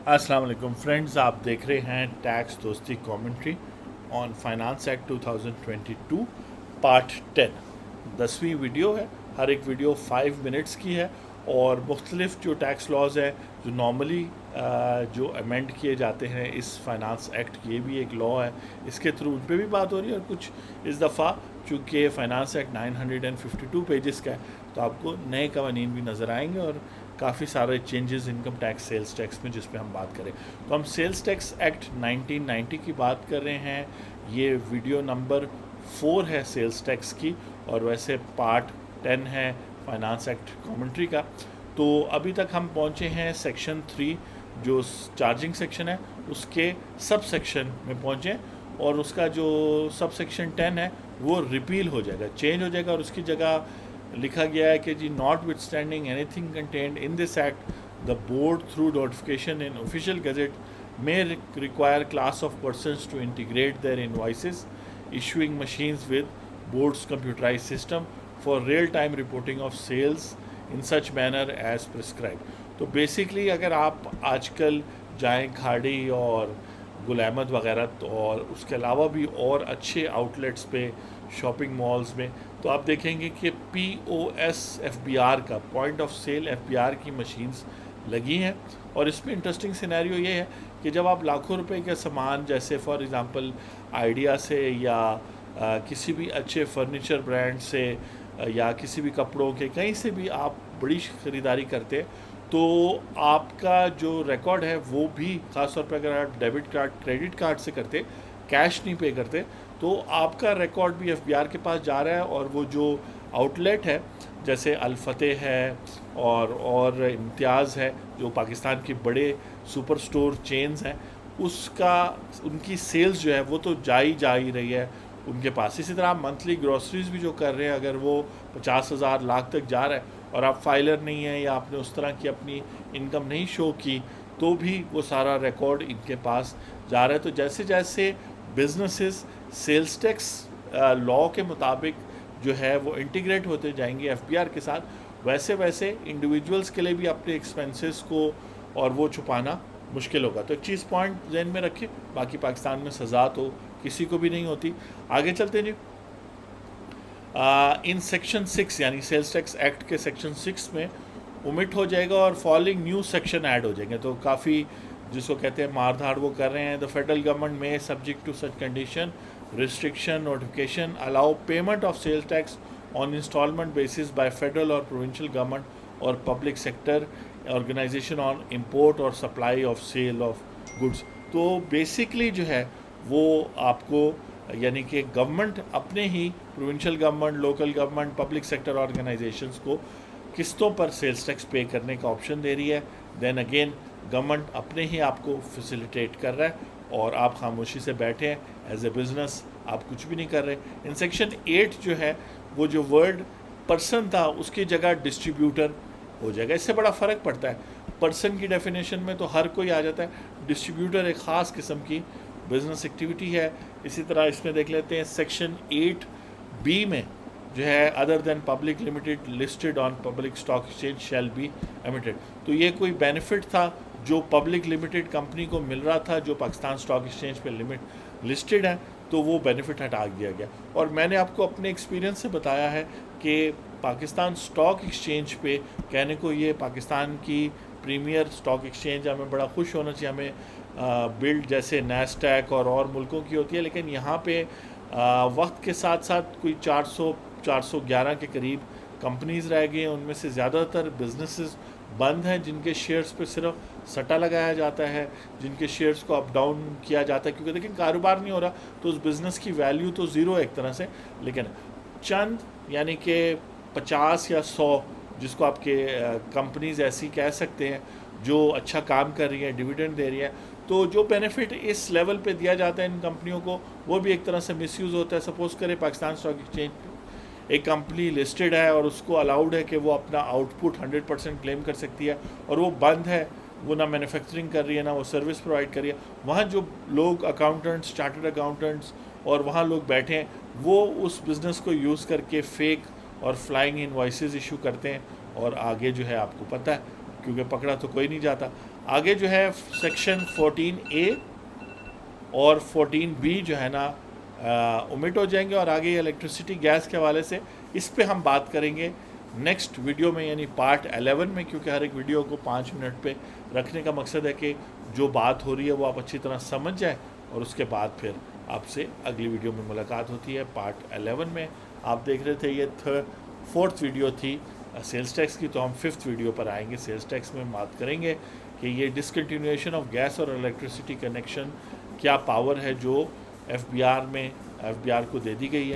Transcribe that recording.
अस्सलाम वालेकुम फ्रेंड्स, आप देख रहे हैं टैक्स दोस्ती commentary on finance act 2022 part 10। 10वीं वीडियो है। हर एक वीडियो 5 मिनट्स की है और मुख्तलिफ जो टैक्स लॉज है जो नॉर्मली जो अमेंड किए जाते हैं इस फाइनेंस एक्ट, ये भी एक लॉ है, इसके थ्रू उन पर भी बात हो रही है। और कुछ इस दफ़ा चूँकि फाइनेंस एक्ट 952 पेजेस का है तो आपको नए कवानीन भी नज़र आएंगे और काफ़ी सारे changes income tax, sales tax में, जिस पे हम बात करें। तो हम सेल्स टैक्स एक्ट 1990 की बात कर रहे हैं। ये वीडियो नंबर 4 है सेल्स टैक्स की, और वैसे पार्ट 10 है फाइनेंस एक्ट कमेंट्री का। तो अभी तक हम पहुंचे हैं सेक्शन 3, जो चार्जिंग सेक्शन है उसके सब सेक्शन में पहुंचे, और उसका जो सब सेक्शन 10 है वो रिपील हो जाएगा, चेंज हो जाएगा, और उसकी जगह लिखा गया है कि जी notwithstanding anything contained in this act the board through notification in official gazette may require class of persons to integrate their invoices issuing machines with board's computerized system for real-time reporting of sales in such manner as prescribed। तो basically अगर आप आजकल जाएं खाड़ी और गुल अहमद वगैरह तो, और उसके अलावा भी और अच्छे आउटलेट्स पे, शॉपिंग मॉल्स में, तो आप देखेंगे कि POS FBR का, पॉइंट ऑफ सेल FBR की मशीन्स लगी हैं। और इसमें इंटरेस्टिंग सिनेरियो ये है कि जब आप लाखों रुपए का सामान, जैसे फॉर एग्जांपल आइडिया से या किसी भी अच्छे फर्नीचर ब्रांड से या किसी भी कपड़ों के, कहीं से भी आप बड़ी ख़रीदारी करते हैं, तो आपका जो रिकॉर्ड है वो भी, ख़ासतौर पर अगर आप डेबिट कार्ड, क्रेडिट कार्ड से करते, कैश नहीं पे करते, तो आपका रिकॉर्ड भी FBR के पास जा रहा है। और वो जो आउटलेट है जैसे अल-फतेह है और इम्तियाज़ है, जो पाकिस्तान के बड़े सुपर स्टोर चेन्स हैं, उसका, उनकी सेल्स जो है वो तो जा ही रही है उनके पास। इसी तरह आप मंथली ग्रॉसरीज भी जो कर रहे हैं, अगर वो 50,000 लाख तक जा रहा है और आप फाइलर नहीं हैं या आपने उस तरह की अपनी इनकम नहीं शो की, तो भी वो सारा रिकॉर्ड इनके पास जा रहा है। तो जैसे जैसे बिजनेसेस सेल्स टैक्स लॉ के मुताबिक जो है वो इंटीग्रेट होते जाएंगे FBR के साथ, वैसे वैसे इंडिविजुअल्स के लिए भी अपने एक्सपेंसेस को और वो छुपाना मुश्किल होगा। तो एक चीज़ पॉइंट जहन में रखें, बाकी पाकिस्तान में सज़ा तो किसी को भी नहीं होती। आगे चलते हैं जी। इन सेक्शन 6 यानी सेल्स टैक्स एक्ट के सेक्शन 6 में ओमिट हो जाएगा और फॉलोइंग न्यू सेक्शन ऐड हो जाएंगे। तो काफ़ी, जिसको कहते हैं मार धाड़, वो कर रहे हैं। द फेडरल गवर्नमेंट में subject to such condition restriction notification allow payment of sales tax on installment basis by federal or provincial government or public sector organization on import or supply of sale of goods। तो basically जो है वो आपको, यानी कि government अपने ही provincial government, local government, public sector organisations को किस्तों पर सेल्स टैक्स पे करने का ऑप्शन दे रही है। देन अगेन गवर्नमेंट अपने ही आपको फैसिलिटेट कर रहा है और आप खामोशी से बैठे हैं एज ए बिज़नेस, आप कुछ भी नहीं कर रहे। इन सेक्शन 8 जो है वो जो वर्ड पर्सन था उसकी जगह डिस्ट्रीब्यूटर हो जाएगा। इससे बड़ा फ़र्क पड़ता है। पर्सन की डेफिनेशन में तो हर कोई आ जाता है, डिस्ट्रीब्यूटर एक ख़ास किस्म की बिज़नेस एक्टिविटी है। इसी तरह इसमें देख लेते हैं सेक्शन 8B में जो है, other than public limited listed on public stock exchange shall be emitted. तो ये कोई बेनिफिट था जो पब्लिक लिमिटेड कंपनी को मिल रहा था, जो पाकिस्तान स्टॉक एक्सचेंज पे लिस्टेड है, तो वो बेनिफिट हटा दिया गया। और मैंने आपको अपने एक्सपीरियंस से बताया है कि पाकिस्तान स्टॉक एक्सचेंज पे, कहने को ये पाकिस्तान की प्रीमियर स्टॉक एक्सचेंज, हमें बड़ा खुश होना चाहिए। हमें बिल्ड जैसे नैस्डैक और मुल्कों की होती है, लेकिन यहाँ पे वक्त के साथ साथ कोई 411 के करीब कंपनीज़ रह गई हैं। उनमें से ज़्यादातर बिजनेसेस बंद हैं, जिनके शेयर्स पे सिर्फ सट्टा लगाया जाता है, जिनके शेयर्स को अप डाउन किया जाता है, क्योंकि देखिए कारोबार नहीं हो रहा तो उस बिज़नेस की वैल्यू तो ज़ीरो है एक तरह से। लेकिन चंद, यानी कि 50 या 100, जिसको आपके कंपनीज़ ऐसी कह सकते हैं जो अच्छा काम कर रही है, डिविडेंड दे रही है, तो जो बेनिफिट इस लेवल पे दिया जाता है इन कंपनियों को, वो भी एक तरह से मिसयूज़ होता है। सपोज़ करें पाकिस्तान स्टॉक एक्सचेंज एक कंपनी लिस्टेड है और उसको अलाउड है कि वो अपना आउटपुट 100% क्लेम कर सकती है, और वो बंद है, वो ना मैन्युफैक्चरिंग कर रही है ना वो सर्विस प्रोवाइड कर रही है। वहाँ जो लोग अकाउंटेंट्स, चार्टर्ड अकाउंटेंट्स और वहाँ लोग बैठे हैं, वो उस बिज़नेस को यूज़ करके फेक और फ्लाइंग इनवॉइसेस इशू करते हैं, और आगे जो है आपको पता है, क्योंकि पकड़ा तो कोई नहीं जाता, آگے جو ہے سیکشن 14A اور 14B جو ہے نا اومٹ ہو جائیں گے، اور آگے الیکٹریسٹی گیس کے حوالے سے اس پہ ہم بات کریں گے نیکسٹ ویڈیو میں، یعنی پارٹ 11 میں، کیونکہ ہر ایک ویڈیو کو 5 منٹ پہ رکھنے کا مقصد ہے کہ جو بات ہو رہی ہے وہ آپ اچھی طرح سمجھ جائیں، اور اس کے بعد پھر آپ سے اگلی ویڈیو میں ملاقات ہوتی ہے پارٹ 11 میں۔ آپ دیکھ رہے تھے یہ 4تھ ویڈیو تھی سیلز ٹیکس کی، تو ہم 5تھ ویڈیو پر آئیں گے سیلز ٹیکس میں، بات کریں گے کہ یہ ڈسکنٹینیویشن آف گیس اور الیکٹریسٹی کنیکشن کیا پاور ہے جو ایف بی آر کو دے دی گئی ہے،